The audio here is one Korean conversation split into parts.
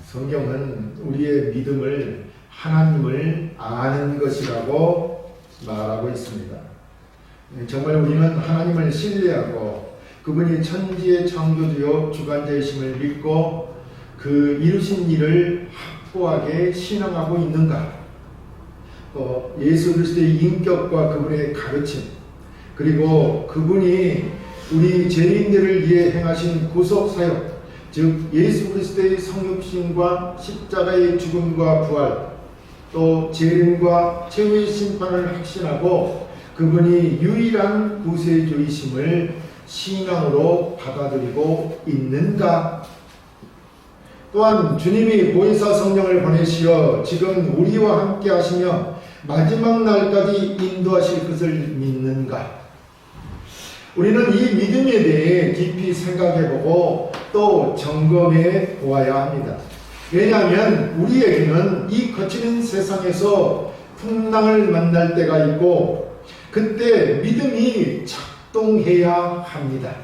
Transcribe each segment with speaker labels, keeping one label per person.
Speaker 1: 성경은 우리의 믿음을 하나님을 아는 것이라고 말하고 있습니다. 정말 우리는 하나님을 신뢰하고 그분이 천지의 창조주요 주관자이심을 믿고 그 이루신 일을 확고하게 신앙하고 있는가? 예수 그리스도의 인격과 그분의 가르침, 그리고 그분이 우리 죄인들을 위해 행하신 구속사역, 즉 예수 그리스도의 성육신과 십자가의 죽음과 부활, 또 재림과 최후의 심판을 확신하고 그분이 유일한 구세주이심을 신앙으로 받아들이고 있는가? 또한 주님이 보혜사 성령을 보내시어 지금 우리와 함께 하시며 마지막 날까지 인도하실 것을 믿는가? 우리는 이 믿음에 대해 깊이 생각해보고 또 점검해 보아야 합니다. 왜냐하면 우리에게는 이 거치는 세상에서 풍랑을 만날 때가 있고 그때 믿음이 작동해야 합니다.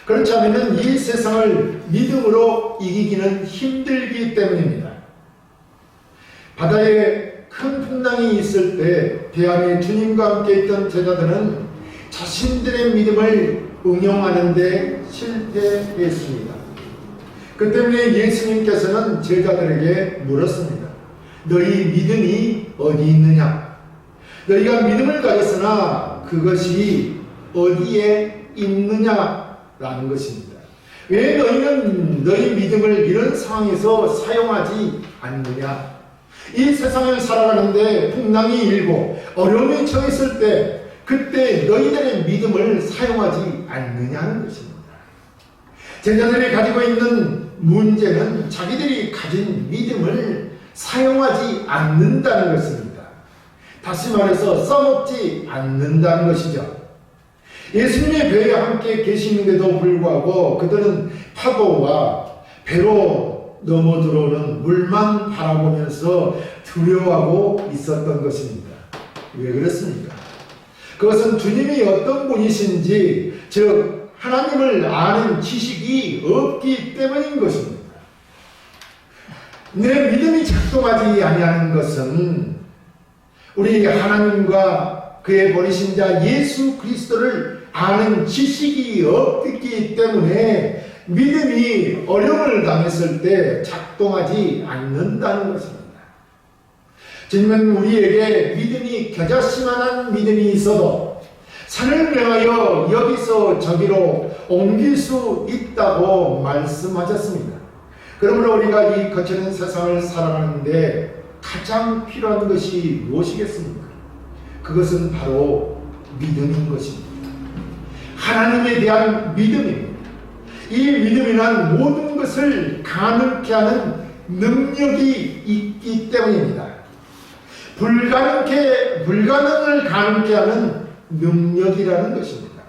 Speaker 1: 그렇지 않으면 이 세상을 믿음으로 이기기는 힘들기 때문입니다. 바다에 큰 풍랑이 있을 때 배안에 주님과 함께 있던 제자들은 자신들의 믿음을 응용하는 데 실패했습니다. 그 때문에 예수님께서는 제자들에게 물었습니다. 너희 믿음이 어디 있느냐? 너희가 믿음을 가졌으나 그것이 어디에 있느냐라는 것입니다. 왜 너희는 너희 믿음을 이런 상황에서 사용하지 않느냐? 이 세상을 살아가는데 풍랑이 일고 어려움에 처했을 때 그때 너희들의 믿음을 사용하지 않느냐는 것입니다. 제자들이 가지고 있는 문제는 자기들이 가진 믿음을 사용하지 않는다는 것입니다. 다시 말해서 써먹지 않는다는 것이죠. 예수님의 배에 함께 계시는데도 불구하고 그들은 파도와 배로 넘어 들어오는 물만 바라보면서 두려워하고 있었던 것입니다. 왜 그렇습니까? 그것은 주님이 어떤 분이신지, 즉 하나님을 아는 지식이 없기 때문인 것입니다. 내 믿음이 작동하지 아니하는 것은 우리 하나님과 그의 보내신 자 예수 그리스도를 아는 지식이 없기 때문에 믿음이 어려움을 당했을 때 작동하지 않는다는 것입니다. 주님은 우리에게 믿음이 겨자씨만한 믿음이 있어도 산을 명하여 여기서 저기로 옮길 수 있다고 말씀하셨습니다. 그러므로 우리가 이 거치는 세상을 살아가는데 가장 필요한 것이 무엇이겠습니까? 그것은 바로 믿음인 것입니다. 하나님에 대한 믿음입니다. 이 믿음이란 모든 것을 가능케 하는 능력이 있기 때문입니다. 불가능을 가능케 하는 능력이라는 것입니다.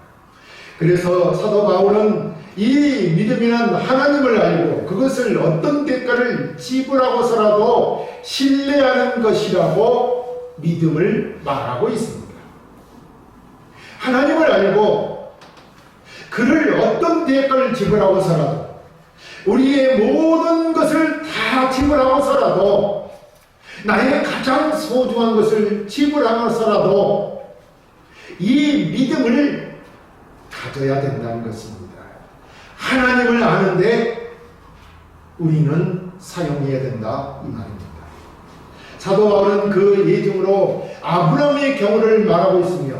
Speaker 1: 그래서 사도 바울은 이 믿음이란 하나님을 알고 그것을 어떤 대가를 지불하고서라도 신뢰하는 것이라고 믿음을 말하고 있습니다. 하나님을 알고 그를 어떤 대가를 지불하고서라도 우리의 모든 것을 다 지불하고서라도 나의 가장 소중한 것을 지불하면서라도 이 믿음을 가져야 된다는 것입니다. 하나님을 아는데 우리는 사용해야 된다 이 말입니다. 사도 바울은 그 예증으로 아브라함의 경우를 말하고 있으며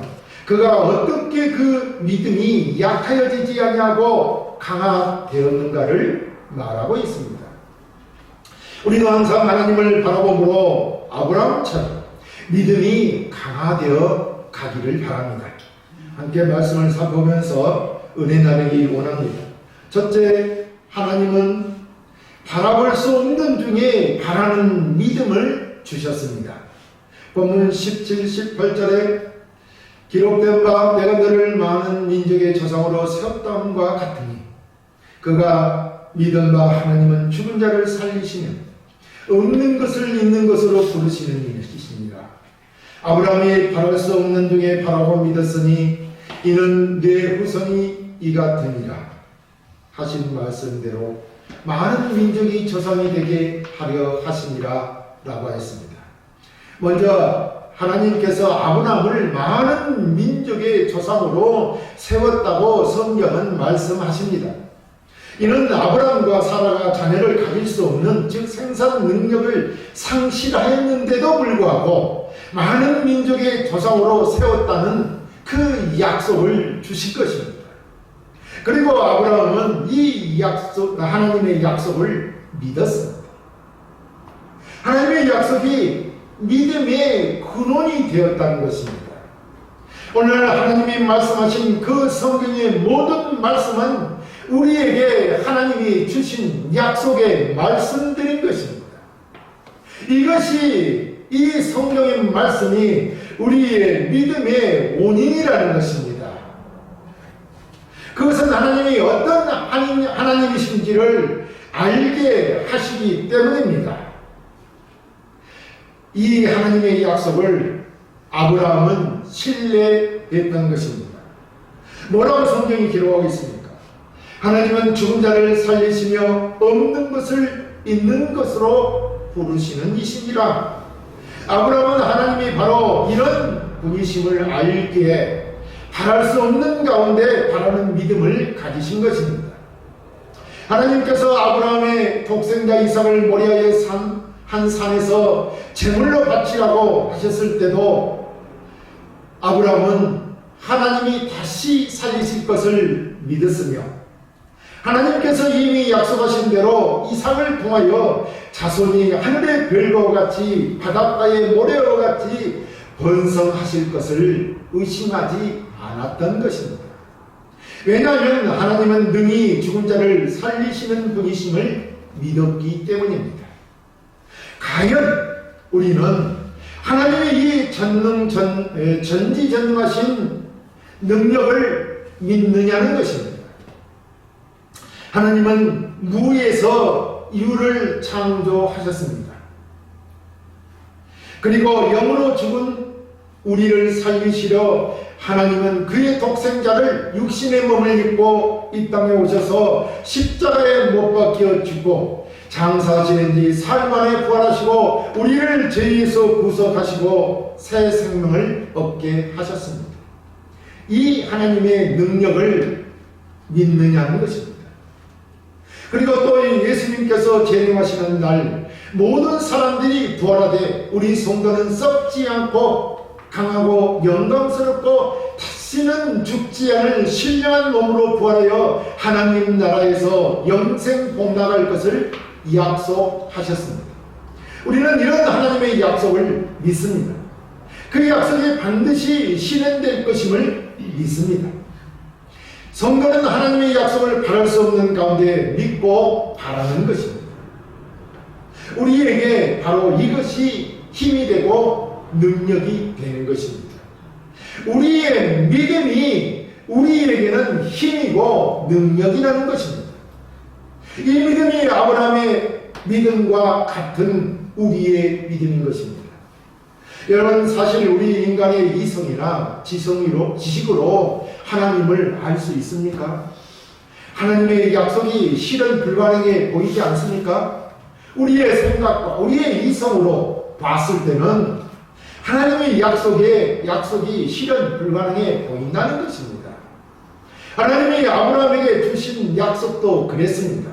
Speaker 1: 그가 어떻게 그 믿음이 약하여지지 아니하고 강화되었는가를 말하고 있습니다. 우리도 항상 하나님을 바라보므로 아브라함처럼 믿음이 강화되어 가기를 바랍니다. 함께 말씀을 살펴보면서 은혜 나누기 원합니다. 첫째, 하나님은 바라볼 수 없는 중에 바라는 믿음을 주셨습니다. 본문 17, 18절에 기록된 바 내가 너를 많은 민족의 조상으로 세웠다함과 같으니 그가 믿은 바 하나님은 죽은 자를 살리시며 없는 것을 있는 것으로 부르시는 이시니라. 아브라함이 바랄 수 없는 중에 바라고 믿었으니 이는 내 후손이 이 같으니라 하신 말씀대로 많은 민족이 조상이 되게 하려 하시니라 라고 했습니다. 먼저 하나님께서 아브라함을 많은 민족의 조상으로 세웠다고 성경은 말씀하십니다. 이는 아브라함과 사라가 자녀를 가질 수 없는, 즉 생산 능력을 상실하였는데도 불구하고 많은 민족의 조상으로 세웠다는 그 약속을 주신 것입니다. 그리고 아브라함은 하나님의 약속을 믿었습니다. 하나님의 약속이 믿음의 근원이 되었다는 것입니다. 오늘 하나님이 말씀하신 그 성경의 모든 말씀은 우리에게 하나님이 주신 약속의 말씀들인 것입니다. 이것이, 이 성경의 말씀이 우리의 믿음의 원인이라는 것입니다. 그것은 하나님이 어떤 하나님이신지를 알게 하시기 때문입니다. 이 하나님의 약속을 아브라함은 신뢰했던 것입니다. 뭐라고 성경이 기록하고 있습니까? 하나님은 죽은 자를 살리시며 없는 것을 있는 것으로 부르시는 이시니라. 아브라함은 하나님이 바로 이런 분이심을 알기에 바랄 수 없는 가운데 바라는 믿음을 가지신 것입니다. 하나님께서 아브라함의 독생자 이삭을 모리아의 한 산에서 제물로 바치라고 하셨을 때도 아브라함은 하나님이 다시 살리실 것을 믿었으며, 하나님께서 이미 약속하신 대로 이삭을 통하여 자손이 하늘의 별과 같이 바닷가의 모래와 같이 번성하실 것을 의심하지 않았던 것입니다. 왜냐하면 하나님은 능히 죽은 자를 살리시는 분이심을 믿었기 때문입니다. 과연 우리는 하나님의 이 전지전능하신 능력을 믿느냐는 것입니다. 하나님은 무에서 유를 창조하셨습니다. 그리고 영으로 죽은 우리를 살리시려 하나님은 그의 독생자를 육신의 몸을 입고 이 땅에 오셔서 십자가에 못 박혀 죽고 장사하시는 지 사흘 만에 부활하시고 우리를 죄에서 구속하시고 새 생명을 얻게 하셨습니다. 이 하나님의 능력을 믿느냐는 것입니다. 그리고 또 예수님께서 재림하시는 날 모든 사람들이 부활하되 우리 성도는 썩지 않고 강하고 영광스럽고 다시는 죽지 않을 신령한 몸으로 부활하여 하나님 나라에서 영생 복락할 것을 약속하셨습니다. 우리는 이런 하나님의 약속을 믿습니다. 그 약속이 반드시 실현될 것임을 믿습니다. 성도는 하나님의 약속을 바랄 수 없는 가운데 믿고 바라는 것입니다. 우리에게 바로 이것이 힘이 되고 능력이 되는 것입니다. 우리의 믿음이 우리에게는 힘이고 능력이라는 것입니다. 이 믿음이 아브라함의 믿음과 같은 우리의 믿음인 것입니다. 여러분, 사실 우리 인간의 이성이나 지식으로 하나님을 알 수 있습니까? 하나님의 약속이 실현 불가능해 보이지 않습니까? 우리의 생각과 우리의 이성으로 봤을 때는 하나님의 약속이 실현 불가능해 보인다는 것입니다. 하나님이 아브라함에게 주신 약속도 그랬습니다.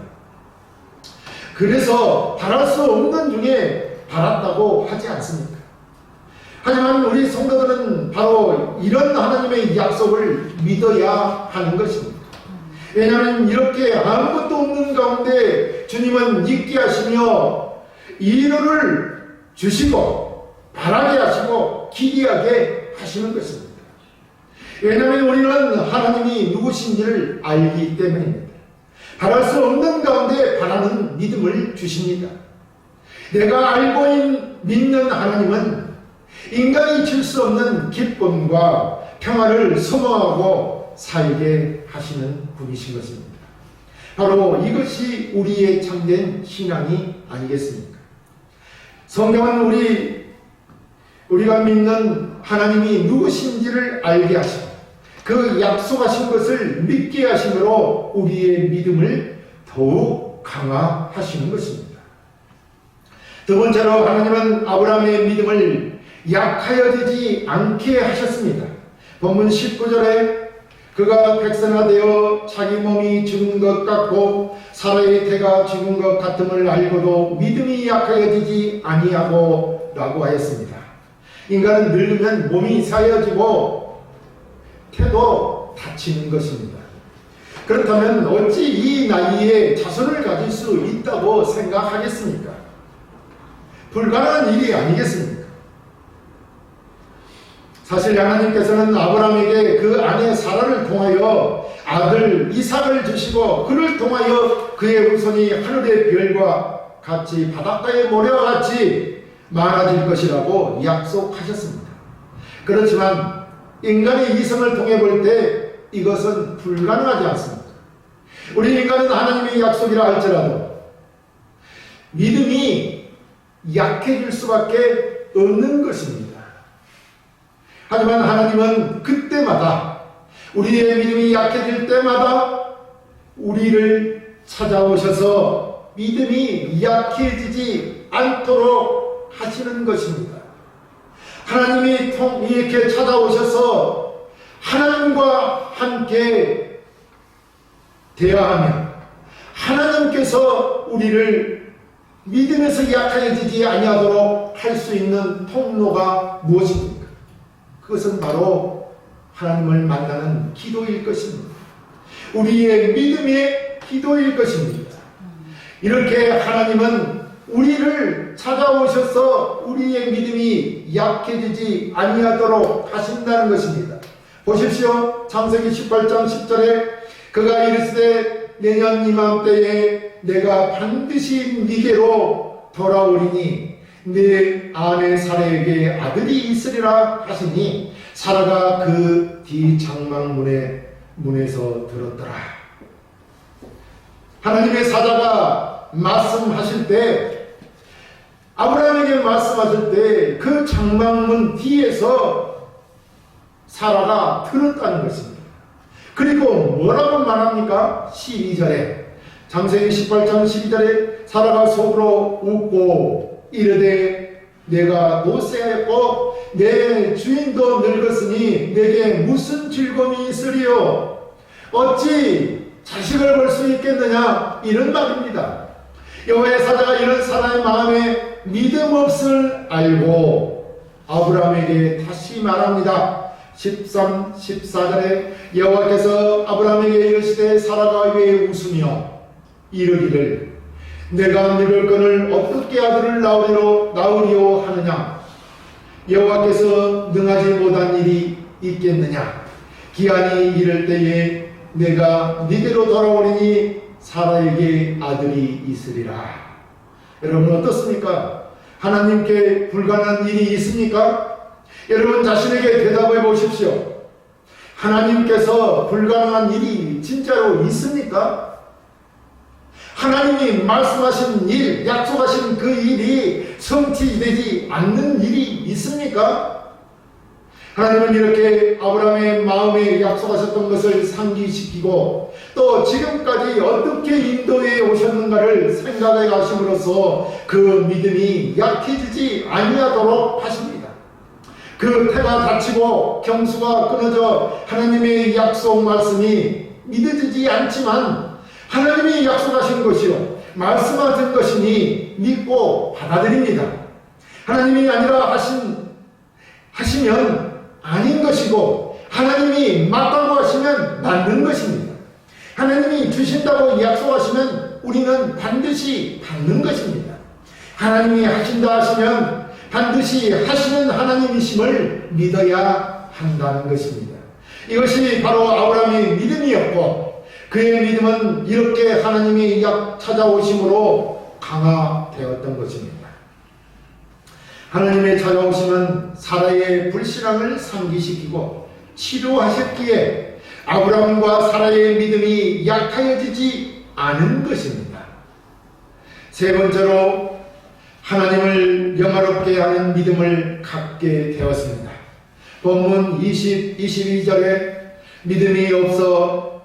Speaker 1: 그래서 바랄 수 없는 중에 바랐다고 하지 않습니까? 하지만 우리 성도들은 바로 이런 하나님의 약속을 믿어야 하는 것입니다. 왜냐하면 이렇게 아무것도 없는 가운데 주님은 있게 하시며 이루를 주시고 바라게 하시고 기대하게 하시는 것입니다. 왜냐하면 우리는 하나님이 누구신지를 알기 때문입니다. 바랄 수 없는 가운데 바라는 믿음을 주십니다. 내가 알고 믿는 하나님은 인간이 줄 수 없는 기쁨과 평화를 소망하고 살게 하시는 분이신 것입니다. 바로 이것이 우리의 참된 신앙이 아니겠습니까? 성경은 우리가 믿는 하나님이 누구신지를 알게 하시고 그 약속하신 것을 믿게 하심으로 우리의 믿음을 더욱 강화하시는 것입니다. 두 번째로 하나님은 아브라함의 믿음을 약하여지지 않게 하셨습니다. 본문 19절에 그가 백성화되어 자기 몸이 죽은 것 같고 사라의 태가 죽은 것 같음을 알고도 믿음이 약하여지지 아니하고 라고 하였습니다. 인간은 늙으면 몸이 사여지고 태도 다치는 것입니다. 그렇다면 어찌 이 나이에 자손을 가질 수 있다고 생각하겠습니까? 불가능한 일이 아니겠습니까? 사실 하나님께서는 아브라함에게 그 아내 사라를 통하여 아들 이삭을 주시고 그를 통하여 그의 후손이 하늘의 별과 같이 바닷가의 모래와 같이 많아질 것이라고 약속하셨습니다. 그렇지만 인간의 이성을 통해 볼 때 이것은 불가능하지 않습니다. 우리 인간은 하나님의 약속이라 할지라도 믿음이 약해질 수밖에 없는 것입니다. 하지만 하나님은 그때마다 우리의 믿음이 약해질 때마다 우리를 찾아오셔서 믿음이 약해지지 않도록 하시는 것입니다. 하나님이 이렇게 찾아오셔서 하나님과 함께 대화하며 하나님께서 우리를 믿음에서 약해지지 아니하도록 할 수 있는 통로가 무엇입니까? 그것은 바로 하나님을 만나는 기도일 것입니다. 우리의 믿음의 기도일 것입니다. 이렇게 하나님은 우리를 찾아오셔서 우리의 믿음이 약해지지 아니하도록 하신다는 것입니다. 보십시오. 창세기 18장 10절에 그가 이르시되 내년 이맘때에 내가 반드시 네게로 돌아오리니 내 아내 사라에게 아들이 있으리라 하시니 사라가 그 문에서 들었더라. 하나님의 사자가 말씀하실 때 아브라함에게 말씀하실 때 그 장막문 뒤에서 사라가 들었다는 것입니다. 그리고 뭐라고 말합니까? 12절에 창세기 18장 12절에 사라가 속으로 웃고 이르되 내가 노쇠하였고 내 주인도 늙었으니 내게 무슨 즐거움이 있으리요? 어찌 자식을 볼 수 있겠느냐? 이런 말입니다. 여호와의 사자가 이런 사람의 마음에 믿음 없을 알고 아브라함에게 다시 말합니다. 13, 14절에 여호와께서 아브라함에게 이르시되 사라가 왜 웃으며 이르기를 내가 늙을거늘 어떻게 아들을 낳으리오 하느냐? 여호와께서 능하지 못한 일이 있겠느냐? 기한이 이를 때에 내가 네게로 돌아오리니 사라에게 아들이 있으리라. 여러분 어떻습니까? 하나님께 불가능한 일이 있습니까? 여러분 자신에게 대답해 보십시오. 하나님께서 불가능한 일이 진짜로 있습니까? 하나님이 말씀하신 일, 약속하신 그 일이 성취되지 않는 일이 있습니까? 하나님은 이렇게 아브라함의 마음에 약속하셨던 것을 상기시키고 또 지금까지 어떻게 인도해 오셨는가를 생각해 가심으로써 그 믿음이 약해지지 아니하도록 하십니다. 그 태가 닫히고 경수가 끊어져 하나님의 약속 말씀이 믿어지지 않지만 하나님이 약속하신 것이요 말씀하신 것이니 믿고 받아들입니다. 하나님이 아니라 하시면 아닌 것이고 하나님이 맞다고 하시면 맞는 것입니다. 하나님이 주신다고 약속하시면 우리는 반드시 받는 것입니다. 하나님이 하신다 하시면 반드시 하시는 하나님이심을 믿어야 한다는 것입니다. 이것이 바로 아브라함의 믿음이었고 그의 믿음은 이렇게 하나님이 찾아오심으로 강화되었던 것입니다. 하나님의 찾아오심은 사라의 불신앙을 상기시키고 치료하셨기에 아브라함과 사라의 믿음이 약하여지지 않은 것입니다. 세 번째로 하나님을 영화롭게 하는 믿음을 갖게 되었습니다. 본문 22절에 믿음이 없어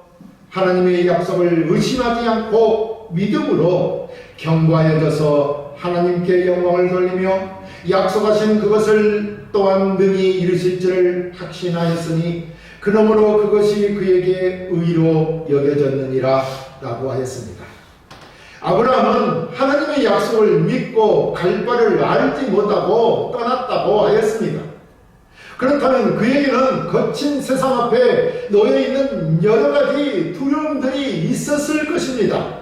Speaker 1: 하나님의 약속을 의심하지 않고 믿음으로 견고하여져서 하나님께 영광을 돌리며 약속하신 그것을 또한 능히 이루실 줄을 확신하였으니 그러므로 그것이 그에게 의로 여겨졌느니라 라고 하였습니다. 아브라함은 하나님의 약속을 믿고 갈 바를 알지 못하고 떠났다고 하였습니다. 그렇다면 그에게는 거친 세상 앞에 놓여있는 여러 가지 두려움들이 있었을 것입니다.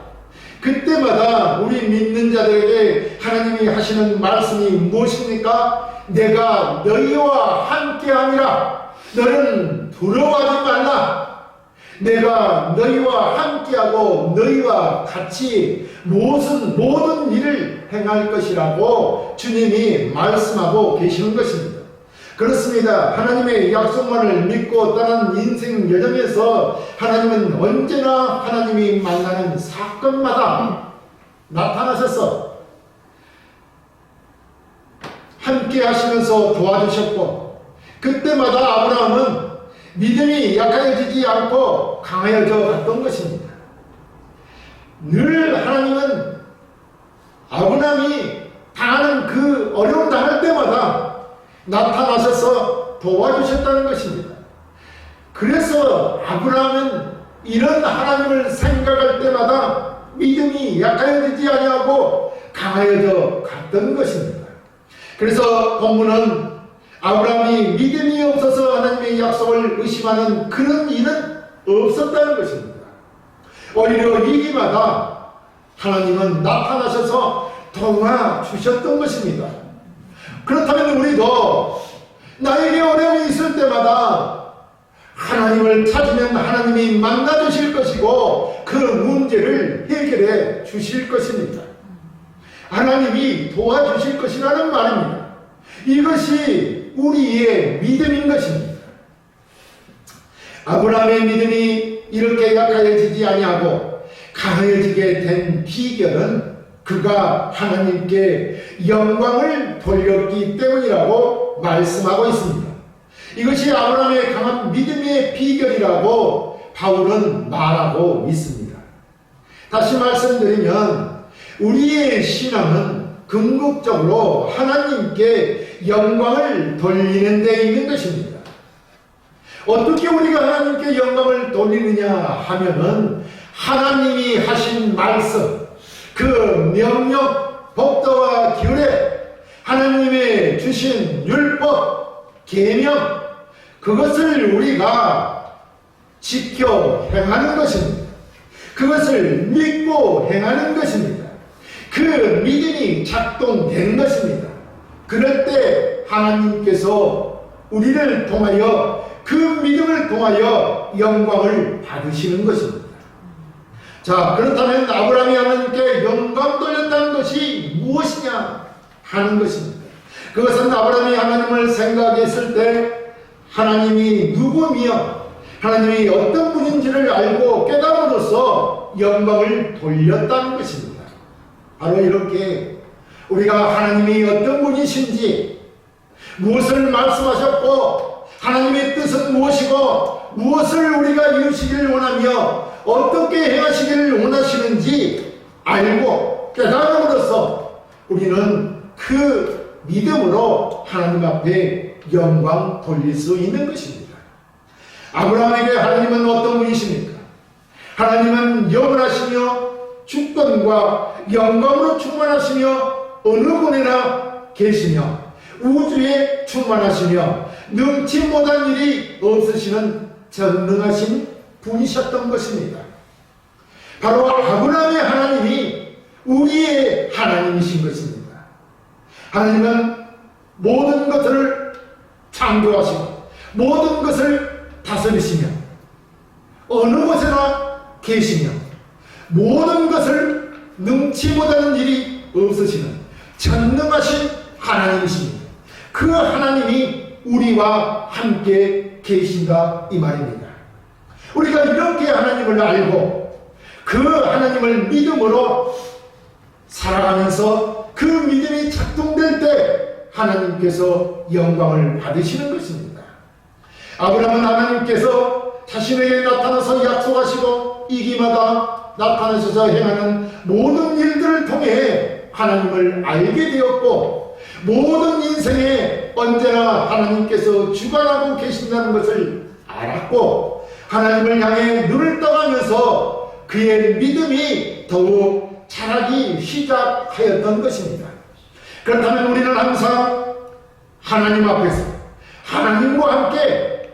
Speaker 1: 그때마다 우리 믿는 자들에게 하나님이 하시는 말씀이 무엇입니까? 내가 너희와 함께하니라. 너는 두려워하지 말라. 내가 너희와 함께하고 너희와 같이 모든 일을 행할 것이라고 주님이 말씀하고 계시는 것입니다. 그렇습니다. 하나님의 약속만을 믿고 떠난 인생 여정에서 하나님은 언제나 하나님이 만나는 사건마다 나타나셔서 함께 하시면서 도와주셨고, 그때마다 아브라함은 믿음이 약해지지 않고 강해져 갔던 것입니다. 늘 하나님은 아브라함이 당하는 그 어려움 당할 때마다 나타나셔서 도와주셨다는 것입니다. 그래서 아브라함은 이런 하나님을 생각할 때마다 믿음이 약해지지 아니하고 강해져 갔던 것입니다. 그래서 본문은 아브라함이 믿음이 없어서 하나님의 약속을 의심하는 그런 일은 없었다는 것입니다. 오히려 위기마다 하나님은 나타나셔서 도와주셨던 것입니다. 그렇다면 우리도 나에게 어려움이 있을 때마다 하나님을 찾으면 하나님이 만나주실 것이고 그 문제를 해결해 주실 것입니다. 하나님이 도와주실 것이라는 말입니다. 이것이 우리의 믿음인 것입니다. 아브라함의 믿음이 이렇게 약해지지 아니하고 강해지게 된 비결은 그가 하나님께 영광을 돌렸기 때문이라고 말씀하고 있습니다. 이것이 아브라함의 강한 믿음의 비결이라고 바울은 말하고 있습니다. 다시 말씀드리면 우리의 신앙은 궁극적으로 하나님께 영광을 돌리는 데 있는 것입니다. 어떻게 우리가 하나님께 영광을 돌리느냐 하면은 하나님이 하신 말씀, 그 명령, 법도와 규례, 하나님의 주신 율법, 계명, 그것을 우리가 지켜 행하는 것입니다. 그것을 믿고 행하는 것입니다. 그 믿음이 작동된 것입니다. 그럴 때 하나님께서 우리를 통하여 그 믿음을 통하여 영광을 받으시는 것입니다. 자, 그렇다면 아브라함이 하나님께 영광 돌렸다는 것이 무엇이냐 하는 것입니다. 그것은 아브라함이 하나님을 생각했을 때 하나님이 누구며 하나님이 어떤 분인지를 알고 깨달음으로써 영광을 돌렸다는 것입니다. 바로 이렇게 우리가 하나님이 어떤 분이신지, 무엇을 말씀하셨고 하나님의 뜻은 무엇이고 무엇을 우리가 이루시기를 원하며 어떻게 행하시기를 원하시는지 알고 깨달음으로써 우리는 그 믿음으로 하나님 앞에 영광 돌릴 수 있는 것입니다. 아브라함에게 하나님은 어떤 분이십니까? 하나님은 영원하시며 주권과 영광으로 충만하시며 어느 곳에나 계시며 우주에 충만하시며 능치 못한 일이 없으시는 전능하신 분이셨던 것입니다. 바로 아브라함의 하나님이 우리의 하나님이신 것입니다. 하나님은 모든 것을 창조하시고 모든 것을 다스리시며 어느 곳에나 계시며 모든 것을 능치 못하는 일이 없으시는 전능하신 하나님이십니다. 그 하나님이 우리와 함께 계신다 이 말입니다. 우리가 이렇게 하나님을 알고 그 하나님을 믿음으로 살아가면서 그 믿음이 작동될 때 하나님께서 영광을 받으시는 것입니다. 아브라함은 하나님께서 자신에게 나타나서 약속하시고 이기마다 나타나셔서 행하는 모든 일들을 통해 하나님을 알게 되었고, 모든 인생에 언제나 하나님께서 주관하고 계신다는 것을 알았고, 하나님을 향해 눈을 떠가면서 그의 믿음이 더욱 자라기 시작하였던 것입니다. 그렇다면 우리는 항상 하나님 앞에서 하나님과 함께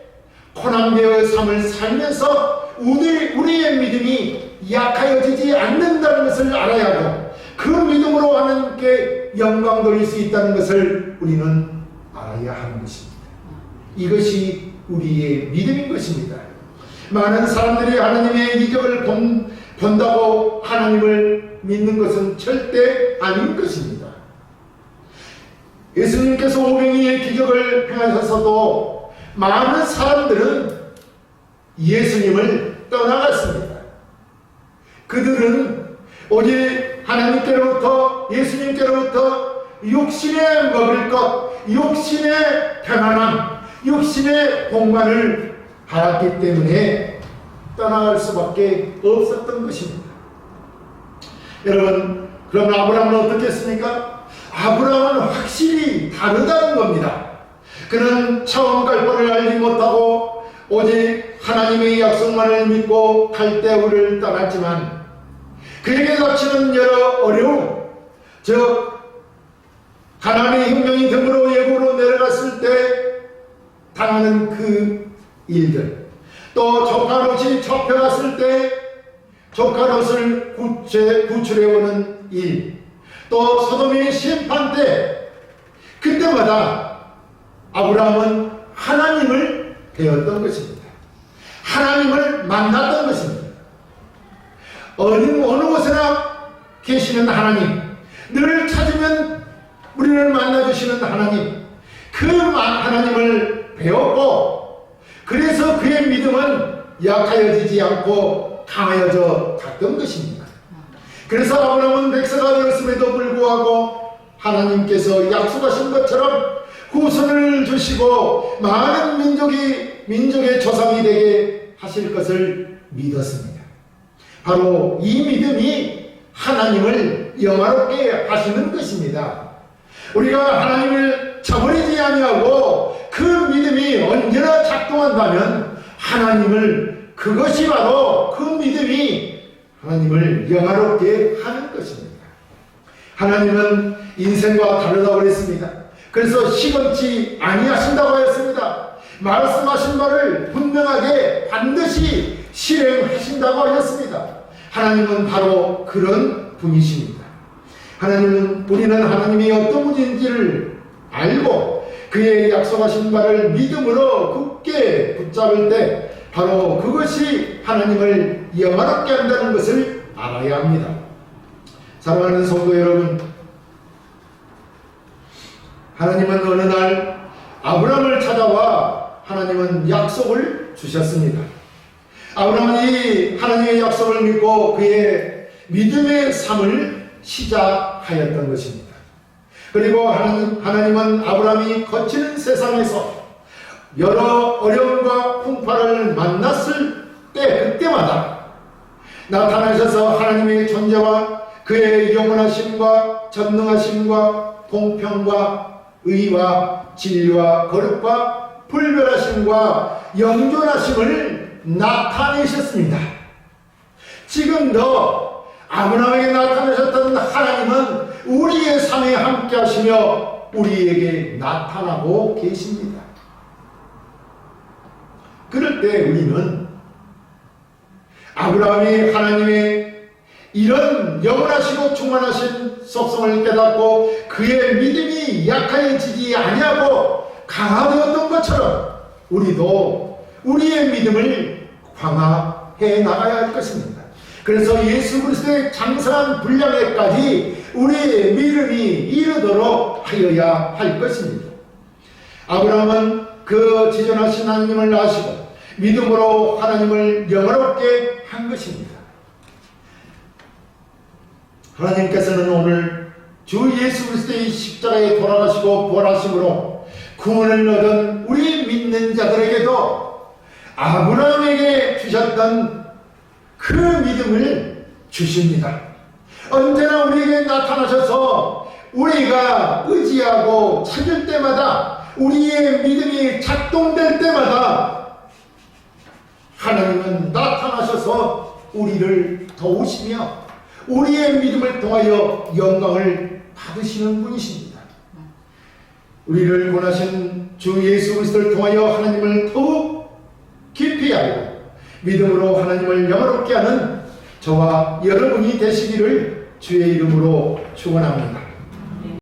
Speaker 1: 고난되어 삶을 살면서 우리의 믿음이 약하여지지 않는다는 것을 알아야 하고, 그 믿음으로 하나님께 영광 돌릴 수 있다는 것을 우리는 알아야 하는 것입니다. 이것이 우리의 믿음인 것입니다. 많은 사람들이 하나님의 이적을 본다고 하나님을 믿는 것은 절대 아닌 것입니다. 예수님께서 오병이의 기적을 행하셔서도 많은 사람들은 예수님을 떠나갔습니다. 그들은 오직 하나님께로부터, 예수님께로부터 육신에 먹을 것, 육신의 편안함, 육신의 공간을 바랐기 때문에 떠나갈 수밖에 없었던 것입니다. 여러분, 그럼 아브라함은 어떻게 했습니까? 아브라함은 확실히 다르다는 겁니다. 그는 처음 갈 바를 알지 못하고 오직 하나님의 약속만을 믿고 갈대우를 떠났지만, 그에게 닥치는 여러 어려움, 즉 가나안의 혁명이 덤으로 예고로 내려갔을 때 당하는 그 일들, 또 조카 롯이 잡혀갔을 때 조카 롯을 구출해오는 일, 또 소돔의 심판 때, 그때마다 아브라함은 하나님을 배웠던 것입니다. 하나님을 만났던 것입니다. 어느 곳에나 계시는 하나님, 늘 찾으면 우리를 만나주시는 하나님, 그 하나님을 배웠고, 그래서 그의 믿음은 약하여지지 않고 강하여져 갔던 것입니다. 그래서 아브라함은 백세가 되었음에도 불구하고 하나님께서 약속하신 것처럼 후손을 주시고 많은 민족의 조상이 되게 하실 것을 믿었습니다. 바로 이 믿음이 하나님을 영화롭게 하시는 것입니다. 우리가 하나님을 저버리지 아니하고 그 믿음이 언제나 작동한다면 그것이 바로 그 믿음이 하나님을 영화롭게 하는 것입니다. 하나님은 인생과 다르다고 그랬습니다. 그래서 시건치 아니하신다고 하였습니다. 말씀하신 바를 분명하게 반드시 실행하신다고 하였습니다. 하나님은 바로 그런 분이십니다. 우리는 하나님이 어떤 분인지를 알고 그의 약속하신 바를 믿음으로 굳게 붙잡을 때 바로 그것이 하나님을 영화롭게 한다는 것을 알아야 합니다. 사랑하는 성도 여러분, 하나님은 어느 날 아브라함을 찾아와 하나님은 약속을 주셨습니다. 아브라함은 이 하나님의 약속을 믿고 그의 믿음의 삶을 시작하였던 것입니다. 그리고 하나님은 아브라함이 거치는 세상에서 여러 어려움과 풍파를 만났을 때 그때마다 나타나셔서 하나님의 존재와 그의 영원하심과 전능하심과 공평과 의와 진리와 거룩과 불별하심과 영존하심을 나타내셨습니다. 지금도 아브라함에게 나타나셨던 하나님은 우리의 삶에 함께 하시며 우리에게 나타나고 계십니다. 그럴 때 우리는 아브라함이 하나님의 이런 영원하시고 충만하신 속성을 깨닫고 그의 믿음이 약해지지 아니하고 강화되었던 것처럼 우리도 우리의 믿음을 강화해 나가야 할 것입니다. 그래서 예수 그리스도의 장성한 분량에까지 우리의 믿음이 이르도록 하여야 할 것입니다. 아브라함은 그 지존하신 하나님을 아시고 믿음으로 하나님을 영화롭게 한 것입니다. 하나님께서는 오늘 주 예수 그리스도의 십자가에 돌아가시고 부활하심으로 구원을 얻은 우리 믿는 자들에게도 아브라함에게 주셨던 그 믿음을 주십니다. 언제나 우리에게 나타나셔서 우리가 의지하고 찾을 때마다, 우리의 믿음이 작동될 때마다 하나님은 나타나셔서 우리를 도우시며 우리의 믿음을 통하여 영광을 받으시는 분이십니다. 우리를 구원하신 주 예수 그리스도를 통하여 하나님을 더욱 깊이 알고 믿음으로 하나님을 영화롭게 하는 저와 여러분이 되시기를 주의 이름으로 축원합니다.